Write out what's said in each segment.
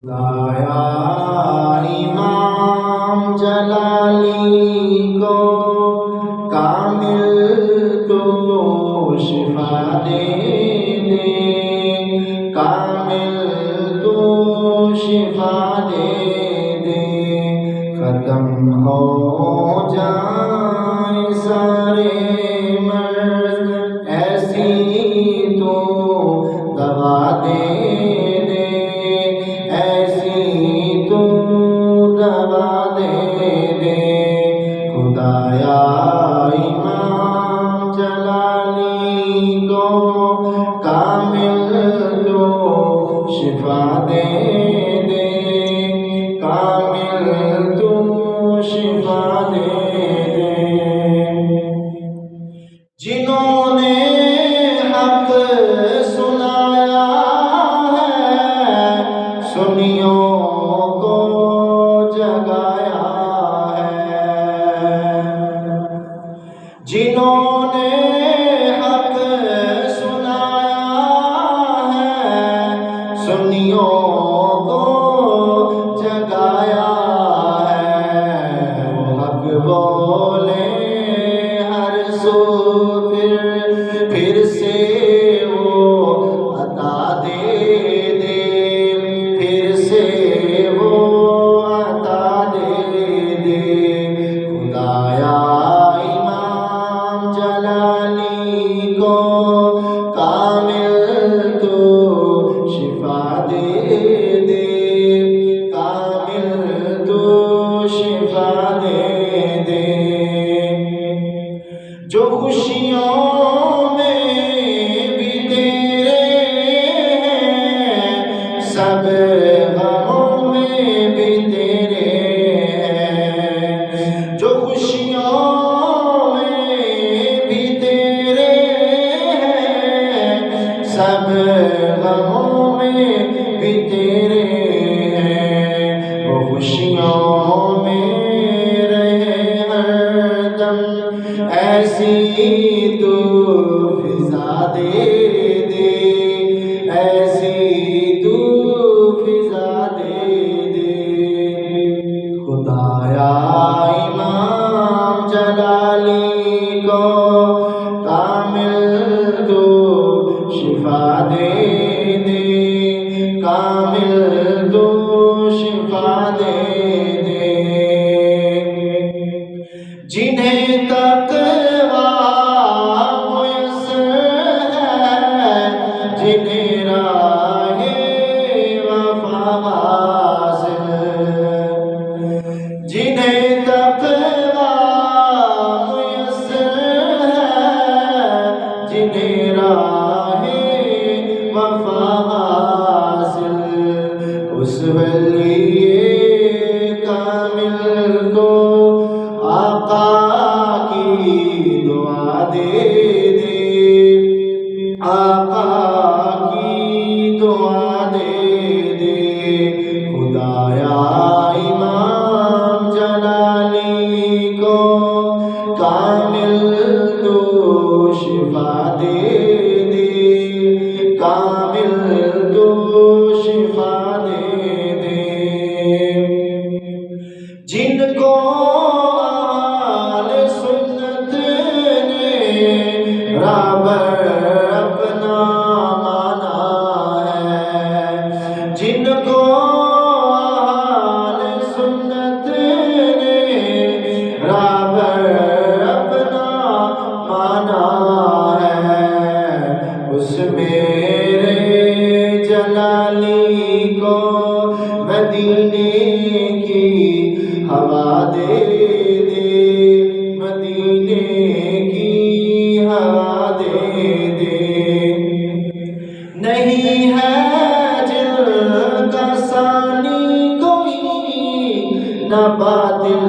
لایا امام جلالی کو کامل تو شفا دے دے، کامل تو شفا دے دے، ختم ہو جائیں سارے مرض، ایسی تو دوا دے دے، ایسی تو دوا دے دے، خدایا امام جلالی کو کامل تو شفا دے دے، کامل تو شفا دے دے۔ جنہوں نے حق سنایا ہے، سنیوں کو جگایا ہے، جنہوں نے حق سنایا ہے، سنیوں کو جگایا ہے، حق بولے ہر سو پھر سے وہ عطا دے دے، پھر سے وہ عطا دے دے، خدایا امام جلالی کو کامل تو شفا دے دے، کامل تو شفا دے دے۔ جو خوشیوں میں بھی تیرے ہیں، سب غموں میں بھی تیرے ہیں، جو خوشیوں میں بھی تیرے ہیں، سب غموں میں بھی تیرے ہیں، وہ خوشیوں میں رہے ہر دم، ایسی تو فضا دے دے، ایسی تو فضا دے دے، خدایا امام جلالی کو کامل تو شفا دے دے، کامل تو شفا دے دے۔ جنہیں تقویٰ میسر ہے، جنہیں راہ وفا حاصل، جنہیں تقویٰ میسر ہے، جنہیں راہ وفا حاصل، اس ولی کامل کو آقا کی دعا دے دے، آقا کی دعا دے دے، خدایا امام جلالی کو کامل تو شفا دے دے، کامل تو شفا دے دے۔ جن کو رابر اپنا مانا ہے، جن کو اہل سنت نے رابر اپنا مانا ہے، اس میرے جلالی کو مدینے کی ہوا دے دے، مدینے کی ہوا دے دے، نہیں ہے جن کا ثانی کوئی، نہ باطل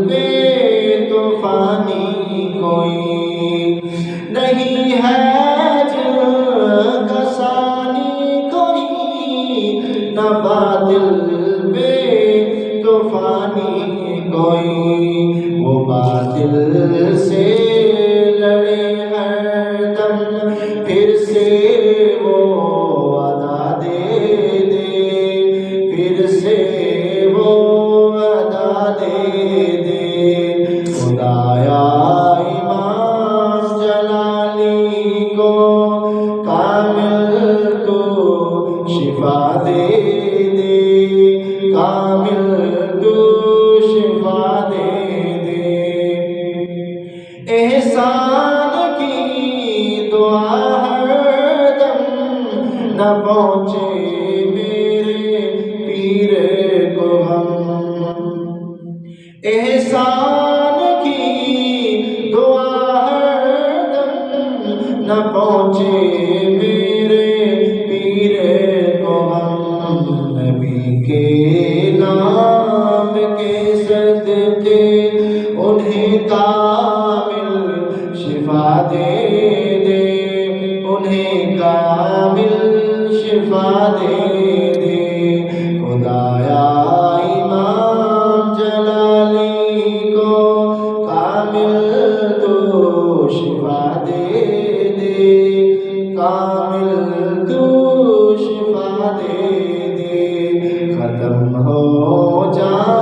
پہ طوفانی کوئی، نہیں ہے جن کا ثانی کوئی، نہ باطل پہ طوفانی کوئی، وہ باطل سے لڑے ہر دم، پھر سے وہ ادا دے دے، پھر کامل تو شفا دے دے احسان کی دعا ہر دم نہ پہنچے میرے پیر کو ہم احسان کی دعا ہر دم نہ پہنچے میرے پیر کو ہم نبی کے نام کے صدقے انہیں کامل شفا دے دے انہیں کامل شفا دے دے خدایا امام جلالی کو کامل تو شفا دے دے کامل تو شفا دے دے ختم ہو جا